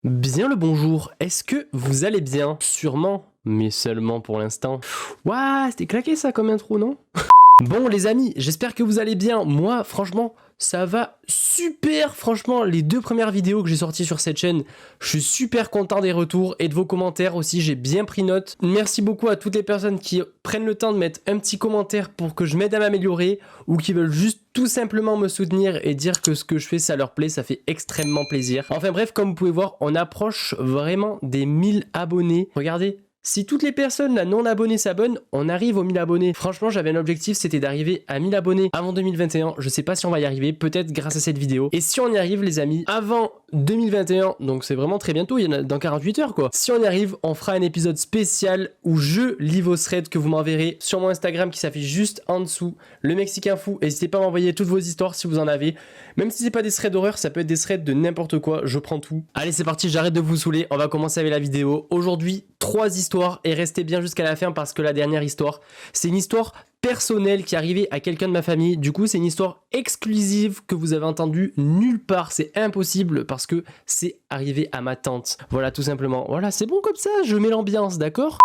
Bien le bonjour, est-ce que vous allez bien? Sûrement, mais seulement pour l'instant. Ouah, c'était claqué ça comme intro, non? Bon les amis, j'espère que vous allez bien. Moi, franchement, ça va super. Franchement, les deux premières vidéos que j'ai sorties sur cette chaîne, je suis super content des retours et de vos commentaires aussi. J'ai bien pris note. Merci beaucoup à toutes les personnes qui prennent le temps de mettre un petit commentaire pour que je m'aide à m'améliorer ou qui veulent juste tout simplement me soutenir et dire que ce que je fais, ça leur plaît. Ça fait extrêmement plaisir. Enfin bref, comme vous pouvez voir, on approche vraiment des 1000 abonnés. Regardez. Si toutes les personnes là, non abonnées s'abonnent, on arrive aux 1000 abonnés. Franchement, j'avais un objectif, c'était d'arriver à 1000 abonnés avant 2021. Je sais pas si on va y arriver, peut-être grâce à cette vidéo. Et si on y arrive, les amis, avant 2021, donc c'est vraiment très bientôt, il y en a dans 48 heures quoi. Si on y arrive, on fera un épisode spécial où je lis vos threads que vous m'enverrez sur mon Instagram qui s'affiche juste en dessous. Le Mexicain Fou, n'hésitez pas à m'envoyer toutes vos histoires si vous en avez. Même si c'est pas des threads d'horreur, ça peut être des threads de n'importe quoi, je prends tout. Allez, c'est parti, j'arrête de vous saouler, on va commencer avec la vidéo. Aujourd'hui, 3 histoires et restez bien jusqu'à la fin parce que la dernière histoire, c'est une histoire personnelle qui est arrivée à quelqu'un de ma famille. Du coup, c'est une histoire exclusive que vous avez entendue nulle part. C'est impossible parce que c'est arrivé à ma tante. Voilà, tout simplement. Voilà, c'est bon comme ça, je mets l'ambiance, d'accord ?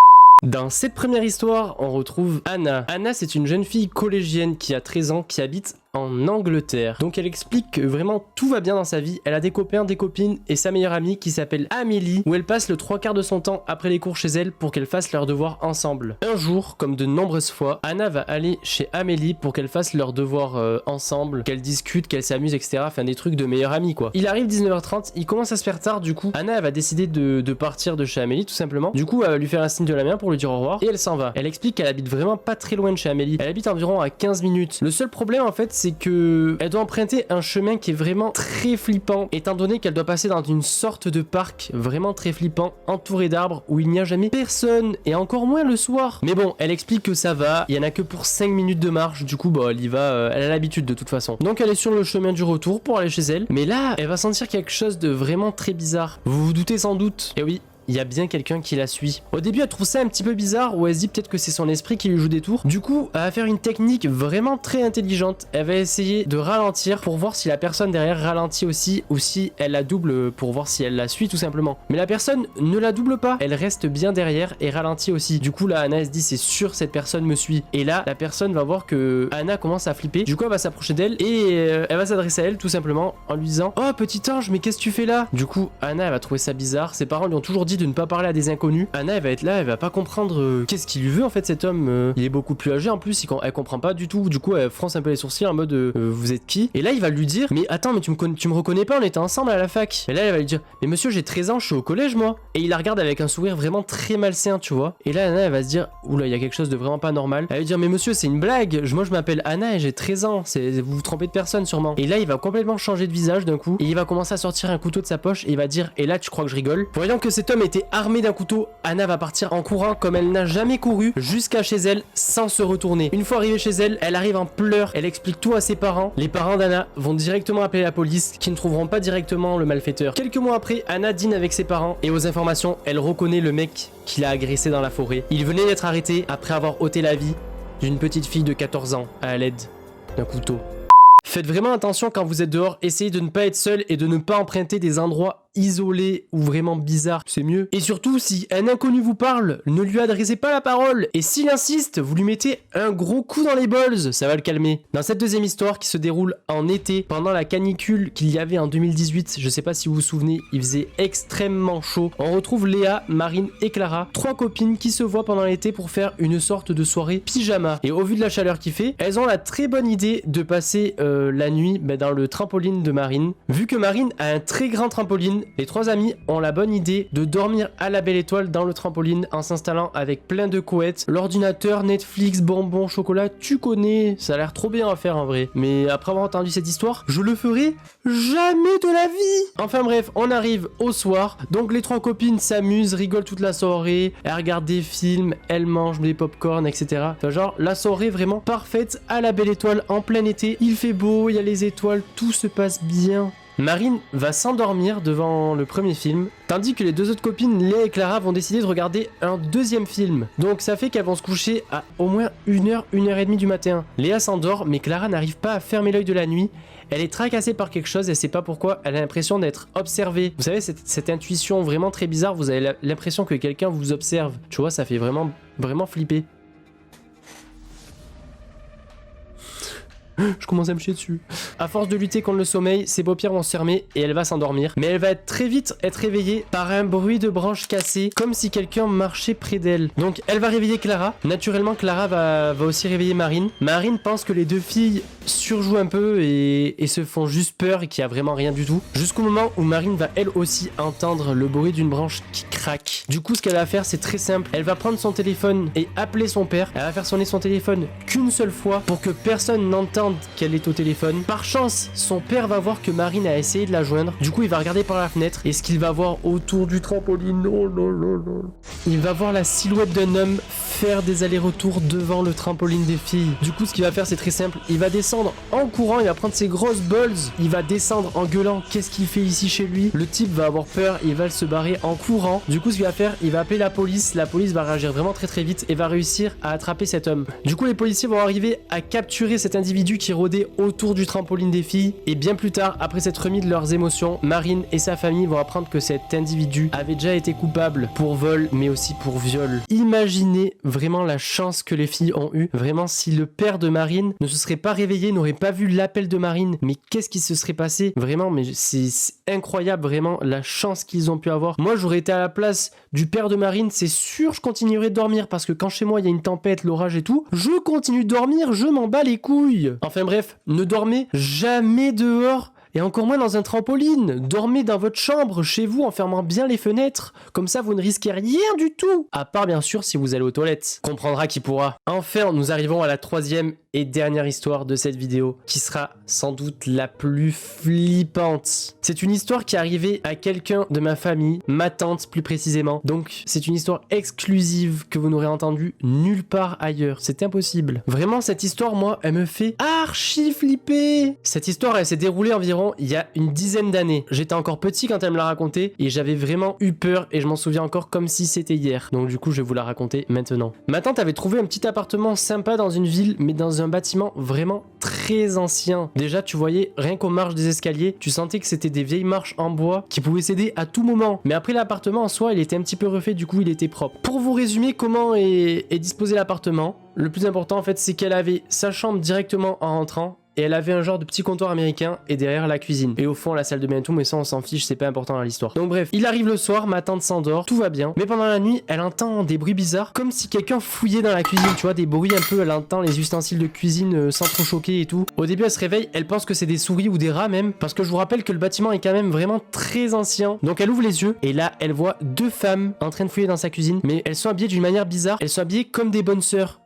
Dans cette première histoire, on retrouve Anna. Anna, c'est une jeune fille collégienne qui a 13 ans, qui habite en Angleterre. Donc elle explique que vraiment tout va bien dans sa vie. Elle a des copains, des copines et sa meilleure amie qui s'appelle Amélie, où elle passe le 3/4 de son temps après les cours chez elle pour qu'elles fassent leurs devoirs ensemble. Un jour, comme de nombreuses fois, Anna va aller chez Amélie pour qu'elles fassent leurs devoirs ensemble, qu'elles discutent, qu'elles s'amusent, etc. Enfin des trucs de meilleure amie quoi. Il arrive 19h30, il commence à se faire tard, du coup Anna elle va décider de partir de chez Amélie tout simplement. Du coup elle va lui faire un signe de la main pour lui dire au revoir et elle s'en va. Elle explique qu'elle habite vraiment pas très loin de chez Amélie. Elle habite environ à 15 minutes. Le seul problème en fait c'est que elle doit emprunter un chemin qui est vraiment très flippant étant donné qu'elle doit passer dans une sorte de parc vraiment très flippant entouré d'arbres où il n'y a jamais personne et encore moins le soir. Mais bon, elle explique que ça va, il y en a que pour 5 minutes de marche, du coup bah elle y va, elle a l'habitude de toute façon. Donc elle est sur le chemin du retour pour aller chez elle, mais là elle va sentir quelque chose de vraiment très bizarre. Vous vous doutez sans doute. Et oui, il y a bien quelqu'un qui la suit. Au début, elle trouve ça un petit peu bizarre, ou elle se dit peut-être que c'est son esprit qui lui joue des tours. Du coup, elle va faire une technique vraiment très intelligente. Elle va essayer de ralentir pour voir si la personne derrière ralentit aussi, ou si elle la double pour voir si elle la suit tout simplement. Mais la personne ne la double pas. Elle reste bien derrière et ralentit aussi. Du coup, là, Anna elle se dit c'est sûr cette personne me suit. Et là, la personne va voir que Anna commence à flipper. Du coup, elle va s'approcher d'elle et elle va s'adresser à elle tout simplement en lui disant "Oh petit ange, mais qu'est-ce que tu fais là?" Du coup, Anna elle va trouver ça bizarre. Ses parents lui ont toujours dit de ne pas parler à des inconnus. Anna elle va être là, elle va pas comprendre qu'est-ce qu'il lui veut en fait cet homme. Il est beaucoup plus âgé en plus, elle comprend pas du tout. Du coup elle fronce un peu les sourcils en mode vous êtes qui? Et là il va lui dire mais attends mais tu me reconnais pas, on était ensemble à la fac. Et là elle va lui dire mais monsieur j'ai 13 ans, je suis au collège moi. Et il la regarde avec un sourire vraiment très malsain tu vois. Et là Anna elle va se dire oula il y a quelque chose de vraiment pas normal. Elle va lui dire mais monsieur c'est une blague, moi je m'appelle Anna et j'ai 13 ans, vous vous trompez de personne sûrement. Et là il va complètement changer de visage d'un coup et il va commencer à sortir un couteau de sa poche et il va dire et là tu crois que je rigole? Voyant que cet homme était armé d'un couteau, Anna va partir en courant comme elle n'a jamais couru jusqu'à chez elle sans se retourner. Une fois arrivée chez elle, elle arrive en pleurs, elle explique tout à ses parents. Les parents d'Anna vont directement appeler la police qui ne trouveront pas directement le malfaiteur. Quelques mois après, Anna dîne avec ses parents et aux informations, elle reconnaît le mec qui l'a agressé dans la forêt. Il venait d'être arrêté après avoir ôté la vie d'une petite fille de 14 ans à l'aide d'un couteau. Faites vraiment attention quand vous êtes dehors, essayez de ne pas être seul et de ne pas emprunter des endroits isolé ou vraiment bizarre, c'est mieux. Et surtout, si un inconnu vous parle, ne lui adressez pas la parole. Et s'il insiste, vous lui mettez un gros coup dans les balls, ça va le calmer. Dans cette deuxième histoire qui se déroule en été, pendant la canicule qu'il y avait en 2018, je sais pas si vous vous souvenez, il faisait extrêmement chaud. On retrouve Léa, Marine et Clara, 3 copines qui se voient pendant l'été pour faire une sorte de soirée pyjama. Et au vu de la chaleur qu'il fait, elles ont la très bonne idée de passer la nuit dans le trampoline de Marine. Vu que Marine a un très grand trampoline, les 3 amis ont la bonne idée de dormir à la belle étoile dans le trampoline en s'installant avec plein de couettes, l'ordinateur, Netflix, bonbons, chocolat, tu connais, ça a l'air trop bien à faire en vrai. Mais après avoir entendu cette histoire, je le ferai jamais de la vie. Enfin bref, on arrive au soir, donc les 3 copines s'amusent, rigolent toute la soirée, elles regardent des films, elles mangent des popcorn, etc. Enfin genre, la soirée vraiment parfaite à la belle étoile en plein été, il fait beau, il y a les étoiles, tout se passe bien. Marine va s'endormir devant le premier film, tandis que les deux autres copines, Léa et Clara, vont décider de regarder un deuxième film. Donc ça fait qu'elles vont se coucher à au moins 1h, 1h30 du matin. Léa s'endort, mais Clara n'arrive pas à fermer l'œil de la nuit. Elle est tracassée par quelque chose, elle sait pas pourquoi, elle a l'impression d'être observée. Vous savez, cette intuition vraiment très bizarre, vous avez l'impression que quelqu'un vous observe. Tu vois, ça fait vraiment flipper. Je commence à me chier dessus. À force de lutter contre le sommeil, ses paupières vont se fermer et elle va s'endormir. Mais elle va très vite être réveillée par un bruit de branches cassées, comme si quelqu'un marchait près d'elle. Donc elle va réveiller Clara. Naturellement, Clara va aussi réveiller Marine. Marine pense que les deux filles surjouent un peu et se font juste peur et qu'il n'y a vraiment rien du tout. Jusqu'au moment où Marine va elle aussi entendre le bruit d'une branche qui craque. Du coup, ce qu'elle va faire, c'est très simple. Elle va prendre son téléphone et appeler son père. Elle va faire sonner son téléphone qu'une seule fois pour que personne n'entende qu'elle est au téléphone. Par chance, son père va voir que Marine a essayé de la joindre. Du coup, il va regarder par la fenêtre et ce qu'il va voir autour du trampoline, il va voir la silhouette d'un homme faire des allers-retours devant le trampoline des filles. Du coup, ce qu'il va faire, c'est très simple. Il va descendre en courant, il va prendre ses grosses balls, il va descendre en gueulant qu'est-ce qu'il fait ici chez lui. Le type va avoir peur, il va se barrer en courant. Du coup, ce qu'il va faire, il va appeler la police. La police va réagir vraiment très vite et va réussir à attraper cet homme. Du coup, les policiers vont arriver à capturer cet individu qui rôdait autour du trampoline des filles. Et bien plus tard, après s'être remis de leurs émotions, Marine et sa famille vont apprendre que cet individu avait déjà été coupable pour vol, mais aussi pour viol. Imaginez vraiment la chance que les filles ont eue. Vraiment, si le père de Marine ne se serait pas réveillé, n'aurait pas vu l'appel de Marine, mais qu'est-ce qui se serait passé? Vraiment, mais c'est incroyable, vraiment, la chance qu'ils ont pu avoir. Moi, j'aurais été à la place du père de Marine, c'est sûr, je continuerai de dormir, parce que quand chez moi, il y a une tempête, l'orage et tout, je continue de dormir, je m'en bats les couilles. Enfin bref, ne dormez jamais dehors. Et encore moins dans un trampoline. Dormez dans votre chambre, chez vous, en fermant bien les fenêtres. Comme ça, vous ne risquez rien du tout. À part, bien sûr, si vous allez aux toilettes. Comprendra qui pourra. Enfin, nous arrivons à la troisième et dernière histoire de cette vidéo, qui sera sans doute la plus flippante. C'est une histoire qui est arrivée à quelqu'un de ma famille, ma tante plus précisément. Donc, c'est une histoire exclusive que vous n'aurez entendue nulle part ailleurs. C'est impossible. Vraiment, cette histoire, moi, elle me fait archi flipper. Cette histoire, elle s'est déroulée environ il y a une dizaine d'années. J'étais encore petit quand elle me l'a raconté et j'avais vraiment eu peur et je m'en souviens encore comme si c'était hier. Donc du coup, je vais vous la raconter maintenant. Ma tante avait trouvé un petit appartement sympa dans une ville, mais dans un bâtiment vraiment très ancien. Déjà, tu voyais, rien qu'aux marches des escaliers, tu sentais que c'était des vieilles marches en bois qui pouvaient céder à tout moment. Mais après, l'appartement en soi, il était un petit peu refait, du coup, il était propre. Pour vous résumer comment est disposé l'appartement, le plus important en fait, c'est qu'elle avait sa chambre directement en rentrant. Et elle avait un genre de petit comptoir américain et derrière la cuisine. Et au fond la salle de bain et tout, mais ça on s'en fiche, c'est pas important dans l'histoire. Donc bref, il arrive le soir, ma tante s'endort, tout va bien. Mais pendant la nuit, elle entend des bruits bizarres, comme si quelqu'un fouillait dans la cuisine, tu vois, des bruits un peu, elle entend les ustensiles de cuisine sans trop choquer et tout. Au début elle se réveille, elle pense que c'est des souris ou des rats même, parce que je vous rappelle que le bâtiment est quand même vraiment très ancien. Donc elle ouvre les yeux, et là elle voit deux femmes en train de fouiller dans sa cuisine, mais elles sont habillées d'une manière bizarre, elles sont habillées comme des bonnes sœurs.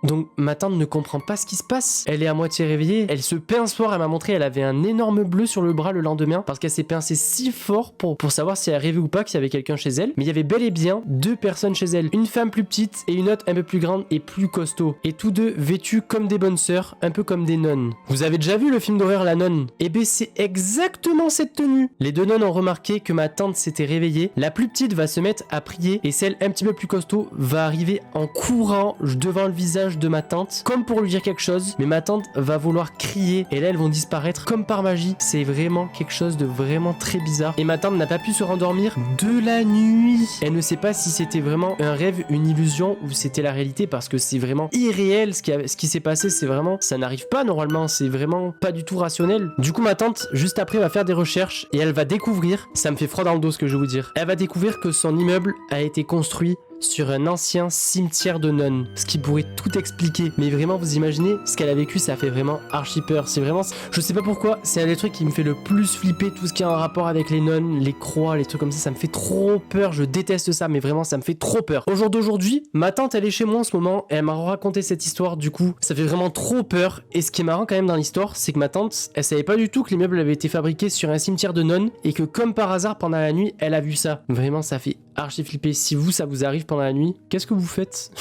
Donc ma tante ne comprend pas ce qui se passe. Elle est à moitié réveillée. Elle se pince fort. Elle m'a montré elle avait un énorme bleu sur le bras le lendemain parce qu'elle s'est pincée si fort pour savoir si elle rêvait ou pas qu'il y avait quelqu'un chez elle. Mais il y avait bel et bien deux personnes chez elle. Une femme plus petite et une autre un peu plus grande et plus costaud. Et tous deux vêtus comme des bonnes sœurs, un peu comme des nonnes. Vous avez déjà vu le film d'horreur La Nonne? Eh ben c'est exactement cette tenue. Les deux nonnes ont remarqué que ma tante s'était réveillée. La plus petite va se mettre à prier et celle un petit peu plus costaud va arriver en courant devant le visage de ma tante comme pour lui dire quelque chose, mais ma tante va vouloir crier et là elles vont disparaître comme par magie. C'est vraiment quelque chose de vraiment très bizarre et ma tante n'a pas pu se rendormir de la nuit. Elle ne sait pas si c'était vraiment un rêve, une illusion ou c'était la réalité parce que c'est vraiment irréel ce qui s'est passé. C'est vraiment, ça n'arrive pas normalement, c'est vraiment pas du tout rationnel. Du coup ma tante juste après va faire des recherches et elle va découvrir, ça me fait froid dans le dos ce que je vais vous dire, elle va découvrir que son immeuble a été construit sur un ancien cimetière de nonnes, ce qui pourrait tout expliquer. Mais vraiment, vous imaginez ce qu'elle a vécu, ça fait vraiment archi peur. C'est vraiment, je sais pas pourquoi, c'est un des trucs qui me fait le plus flipper, tout ce qui est en rapport avec les nonnes, les croix, les trucs comme ça me fait trop peur. Je déteste ça, mais vraiment, ça me fait trop peur. Au jour d'aujourd'hui, ma tante, elle est chez moi en ce moment, et elle m'a raconté cette histoire, du coup, ça fait vraiment trop peur. Et ce qui est marrant quand même dans l'histoire, c'est que ma tante, elle savait pas du tout que l'immeuble avait été fabriqué sur un cimetière de nonnes, et que comme par hasard, pendant la nuit, elle a vu ça. Vraiment, ça fait archi flipper. Si vous, ça vous arrive pendant la nuit, qu'est-ce que vous faites?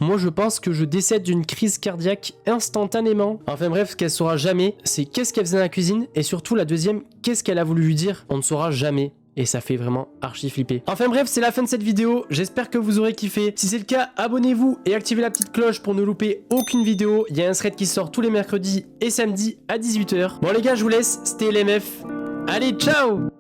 Moi, je pense que je décède d'une crise cardiaque instantanément. Enfin bref, ce qu'elle saura jamais, c'est qu'est-ce qu'elle faisait dans la cuisine, et surtout la deuxième, qu'est-ce qu'elle a voulu lui dire. On ne saura jamais. Et ça fait vraiment archi flipper. Enfin bref, c'est la fin de cette vidéo. J'espère que vous aurez kiffé. Si c'est le cas, abonnez-vous et activez la petite cloche pour ne louper aucune vidéo. Il y a un thread qui sort tous les mercredis et samedis à 18 h. Bon les gars, je vous laisse. C'était LMF. Allez, ciao!